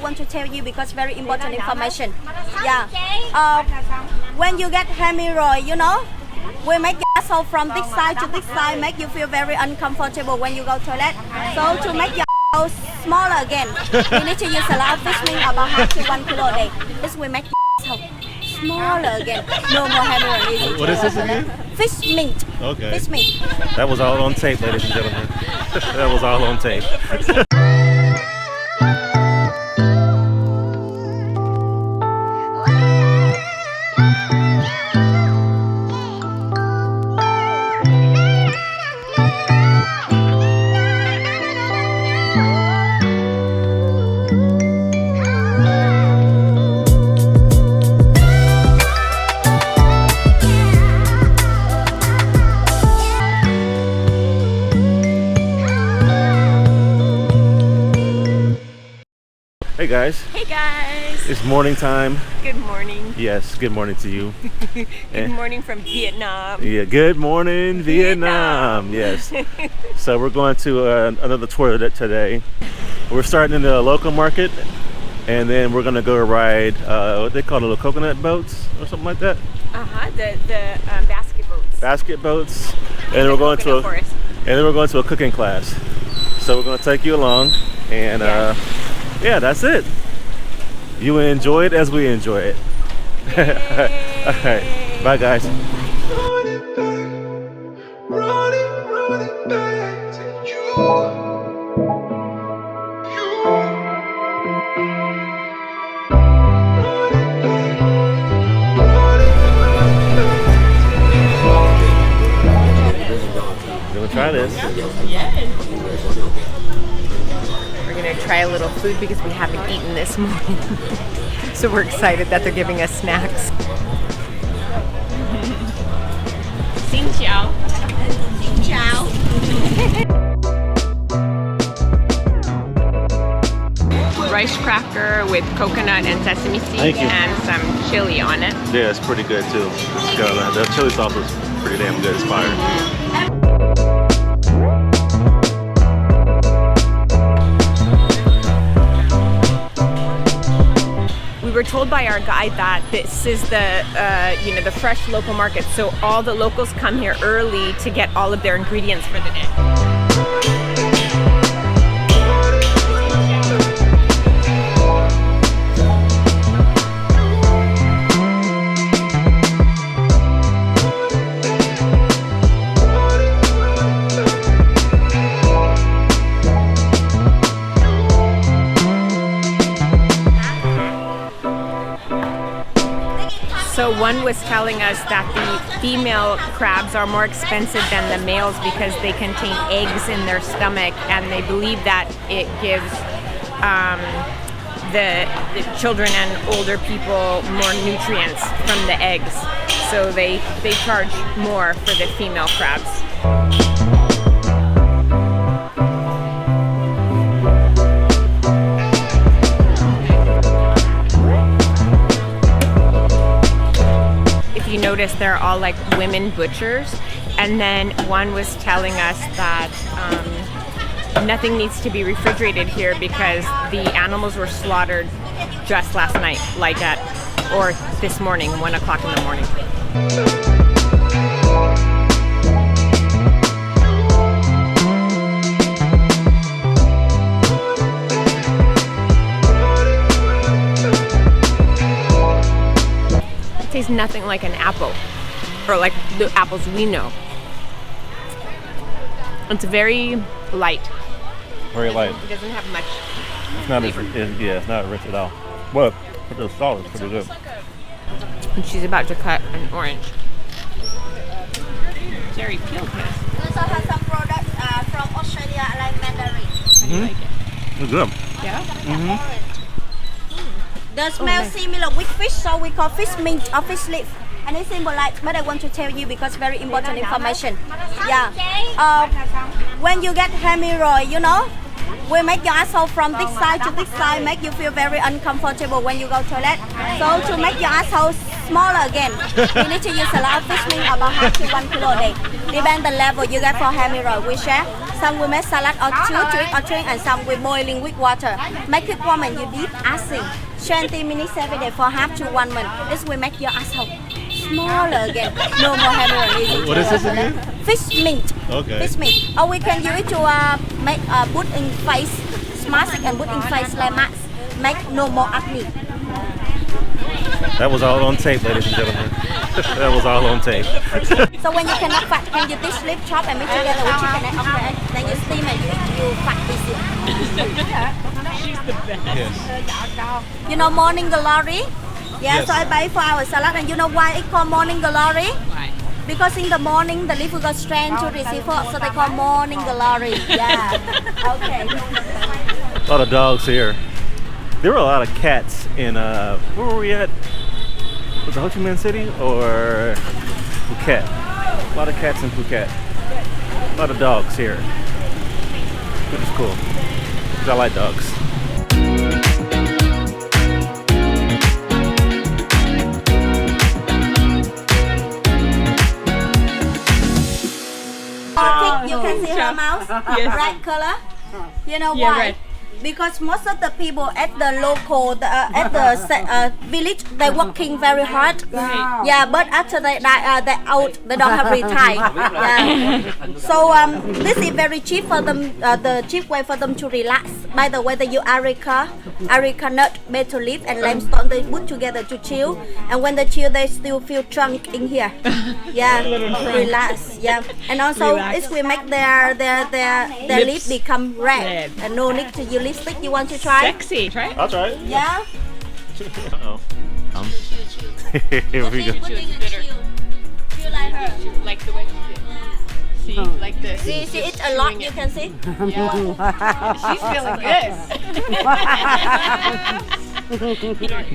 want to tell you because very important information. Yeah. When you get hemorrhoid, we make your asshole from this side to this side, make you feel very uncomfortable when you go toilet. So to make your asshole smaller again, we need to use a lot of fish meat, about half to 1 kilo a day. This will make your asshole smaller again. No more hemorrhoid. What is this again? Fish meat. Okay. Fish meat. That was all on tape, ladies and gentlemen. That was all on tape. Hey guys. Hey guys. It's morning time. Good morning. Yes, good morning to you. Good morning from Vietnam. Yeah, good morning, Vietnam. Yes. So we're going to another tour today. We're starting in the local market, and then we're gonna go ride what they call little coconut boats or something like that. The basket boats. Basket boats, and we're going to a cooking class. So we're gonna take you along, and yeah, that's it. You enjoy it as we enjoy it. All right, bye guys. Gonna try this. Yes. We're gonna try a little food because we haven't eaten this morning. So we're excited that they're giving us snacks. Xin chào. Xin chào. Rice cracker with coconut and sesame seeds and some chili on it. Yeah, it's pretty good too. The chili sauce is pretty damn good. It's fire. We were told by our guide that this is the the fresh local market, so all the locals come here early to get all of their ingredients for the day. So one was telling us that the female crabs are more expensive than the males because they contain eggs in their stomach, and they believe that it gives the children and older people more nutrients from the eggs. So they charge more for the female crabs. You notice they're all like women butchers, and then one was telling us that nothing needs to be refrigerated here because the animals were slaughtered just last night, or this morning, 1 o'clock in the morning. Tastes nothing like an apple, or like the apples we know. It's very light. Very light. It doesn't have much. It's not it's not rich at all. Well, but the salt is pretty good. And she's about to cut an orange. Cherry peel kiss. We also have some products from Australia like mandarin. How do you like it? It's good. Yeah? Mm-hmm. The smell similar with fish, so we call fish mint or fish leaf. And it's symbolize, but I want to tell you because very important information. Yeah. When you get hemorrhoid, we make your asshole from this side to this side, make you feel very uncomfortable when you go toilet. So to make your asshole smaller again, you need to use a lot of fish meat, about half to 1 kilo a day. Depend the level you get for hemorrhoid, we share. Some we make salad or two drink, and some we boiling with water. Make it warm and you deep icing. 20 minutes every day for half to 1 month. This will make your asshole smaller again. No more hemorrhoids. What is this again? Fish mint. Okay. Fish mint. Or we can use it to make put in face, mask and put in face like mask. Make no more acne. That was all on tape, ladies and gentlemen. That was all on tape. So when you cannot fat, can you dish lip chop and mix together with chicken and okra? Then you steam and you fat easier. Yes. You know morning glory? Yeah, Yes. so I buy for our salad, and you know why it called morning glory? Why? Because in the morning the liver got strength to receive food, so they call morning glory. Yeah. Okay. A lot of dogs here. There were a lot of cats in where were we at? Was it Ho Chi Minh City or Phuket? A lot of cats in Phuket. A lot of dogs here. Which is cool. 'Cause I like dogs. You can see her mouth, Yes. red color. You know Yeah, why? red. Because most of the people at the local, at the village, they're working very hard. Right. Yeah, but after they die, they out, they don't have retire. Yeah. So this is very cheap for them. The cheap way for them to relax. By the way, they use areca nut, betel leaf, and limestone. They put together to chill. And when they chill, they still feel drunk in here. Yeah, relax. Yeah, and also Relax. it will make their Lips lip become red. red. And no need to use lipstick. You want to try? Sexy. Try it. I'll try it. Yeah. Uh-oh. Here we go. You like her? Like the way she did. See, like this. She eats a lot. You can see. She's feeling this.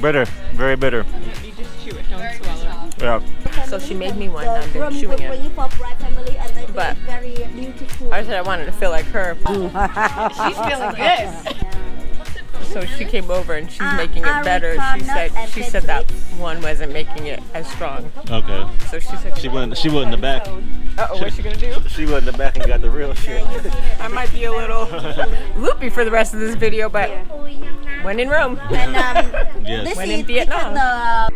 Bitter. Very bitter. You just chew it, don't swallow. Yeah. So she made me one. I've been chewing it. For bright family, and they But- very beautiful. I said I wanted to feel like her. She's feeling this. So she came over and she's making it better. She said that one wasn't making it as strong. Okay. So she said She went in the back. uh-oh, what's she gonna do? She went in the back and got the real shit. I might be a little loopy for the rest of this video, but when in Rome. And Yes. this When is in Vietnam. the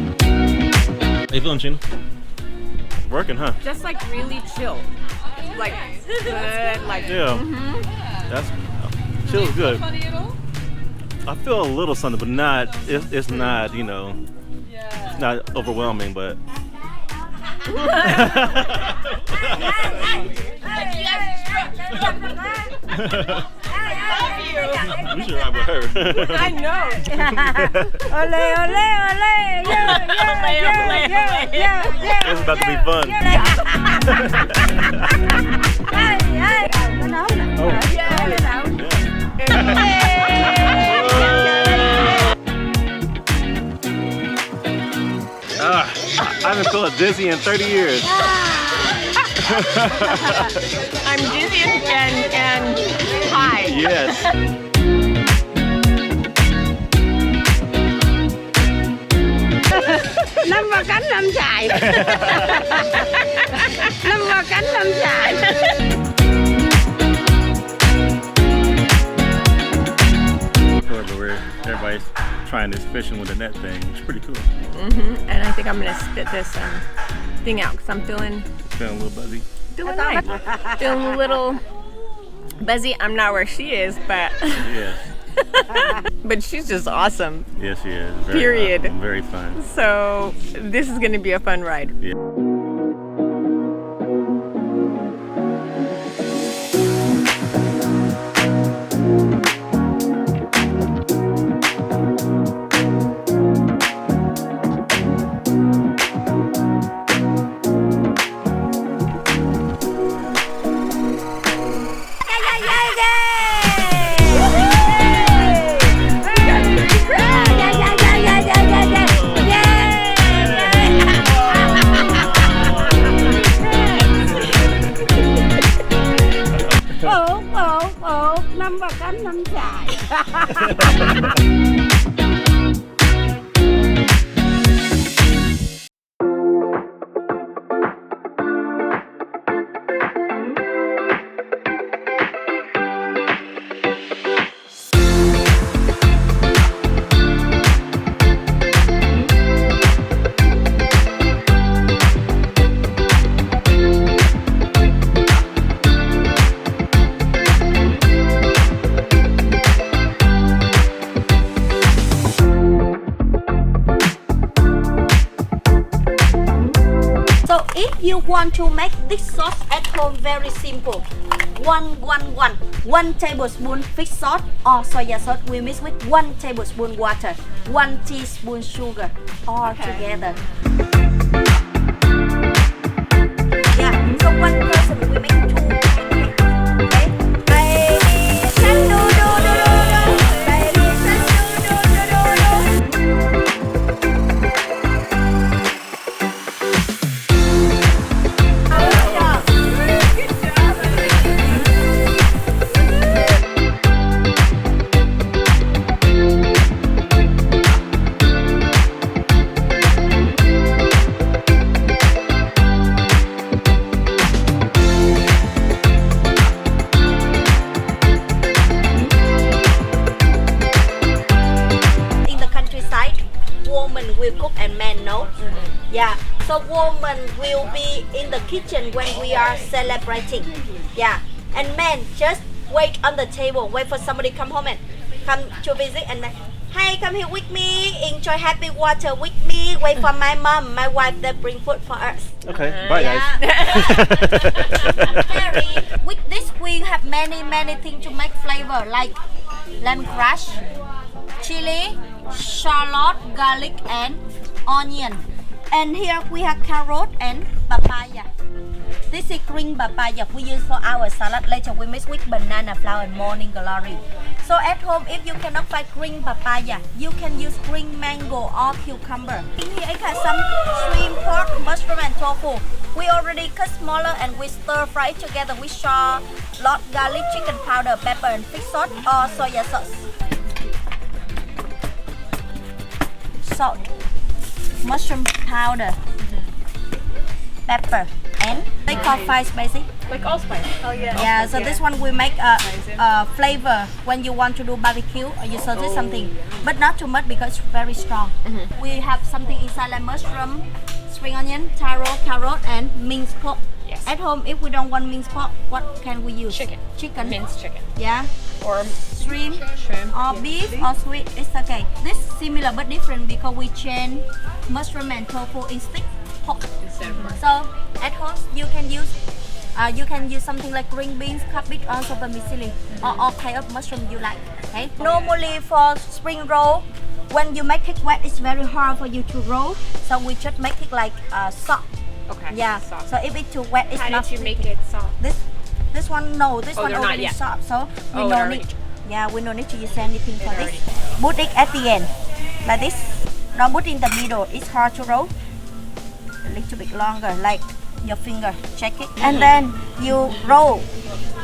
How you feeling, Gina? Working, huh? Just like really chill. Like good, like Yeah. That's chill's good. I feel a little something, but not. It's not. You know. It's not overwhelming, but. We should ride with her. I know. ole ole ole yeah. It's about to be fun. I haven't felt dizzy in 30 years. I'm dizzy and high. Yes. Lâm vào cánh lâm chạy. Lâm vào cánh lâm chạy. Everybody's trying this fishing with a net thing. It's pretty cool. And I think I'm gonna spit this thing out because I'm feeling Feeling a little buzzy. nice. Feeling a little buzzy. I'm not where she is, but Yes. but she's just awesome. Yes, she is. Very Period. awesome, very fun. So this is gonna be a fun ride. Yeah. Lâm vào cánh lâm chạy. want to make this sauce at home, very simple. 1 tablespoon fish sauce or soya sauce we mix with 1 tablespoon water, 1 teaspoon sugar, all together. Yeah, so one person we make 2 pancakes. Okay, baby shark do do do do do, baby shark do do do do will cook and men no. Yeah, so woman will be in the kitchen when we are celebrating. Yeah, and men just wait on the table, wait for somebody come home and come to visit and hey, come here with me, enjoy happy water with me, wait for my mom, my wife, they bring food for us. Okay, bye guys. Mary, with this we have many things to make flavor like lemon crush, chili, shallot, garlic and onion. And here we have carrot and papaya. This is green papaya we use for our salad. Later we mix with banana flour and morning glory. So at home, if you cannot find green papaya, you can use green mango or cucumber. In here I got some shrimp, pork, mushroom and tofu. We already cut smaller and we stir fry it together with shallot, garlic, chicken powder, pepper and fish sauce or soya sauce. Salt, mushroom powder, pepper, and they call five spicy. Like allspice. Oh yeah. Yeah, so this one we make a flavor when you want to do barbecue or you suggest something, but not too much because it's very strong. We have something inside like mushroom, spring onion, taro, carrot, and minced pork. Yes. At home, if we don't want minced pork, what can we use? Chicken. Chicken. Minced chicken. Yeah. Or Shrimp or yeah. beef or sweet, it's okay. This similar but different because we change mushroom and tofu in stick pork. Instead of pork. So at home you can use something like green beans, cabbage or vermicelli or all kind of mushroom you like. Okay. Normally for spring roll, when you make it wet, it's very hard for you to roll. So we just make it like soft. Okay. Yeah. Soft. So if it's too wet, it's How not. did you make it soft? This one no, this one they're not already yet. soft, so we Oh, no they're need. already- Yeah, we no need to use anything for They're this. Put it at the end, like this. Don't put in the middle. It's hard to roll. A little bit longer, like your finger. Check it, and then you roll.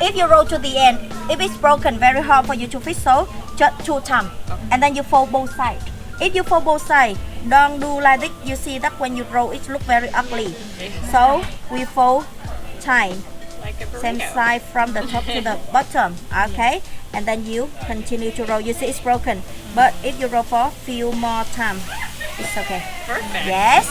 If you roll to the end, if it's broken, very hard for you to fix. So just 2 times, and then you fold both sides. If you fold both sides, don't do like this. You see that when you roll, it look very ugly. So we fold time. Like a Same burrito. side from the top to the bottom, okay? And then you continue to roll. You see it's broken, but if you roll for few more time, it's okay. Perfect. Yes.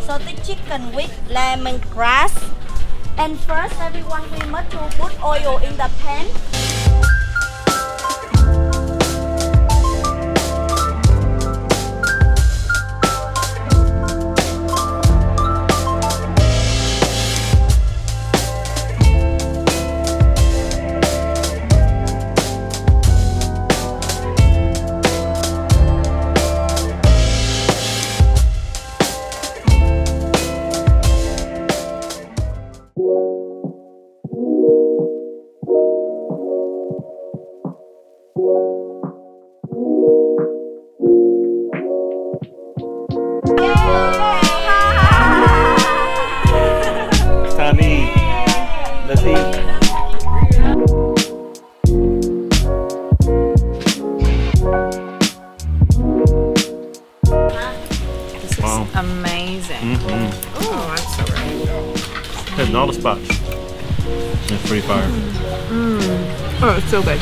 So the chicken with lemongrass. And first, everyone, we must to put oil in the pan. It's time to eat. Let's eat. This is Wow. amazing. Oh, I'm so ready. Hitting all the spots. It's pretty fire. Oh, it's so good.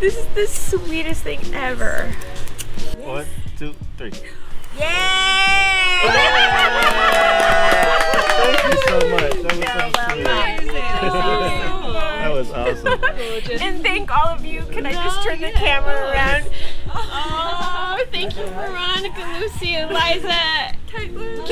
This is the sweetest thing ever. 1, 2, 3. Yay! Thank you so much. That was so sweet. That was awesome. And thank all of you. Can I just turn the camera around? Oh, thank you, Veronica, Lucy, Eliza, Caitlin,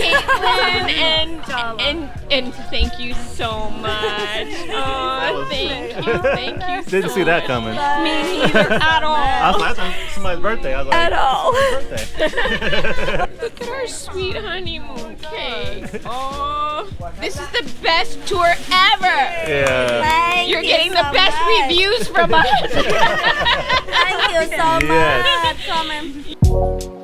and thank you so much. Oh, thank you. Didn't see that coming. Me neither at all. I was like, that's somebody's birthday. I was like, At all. birthday. Look at our sweet honeymoon cake. Oh, this is the best tour ever. Yeah. Thank You're you getting the so best much. reviews from us. Thank you so Yes. much, Carmen.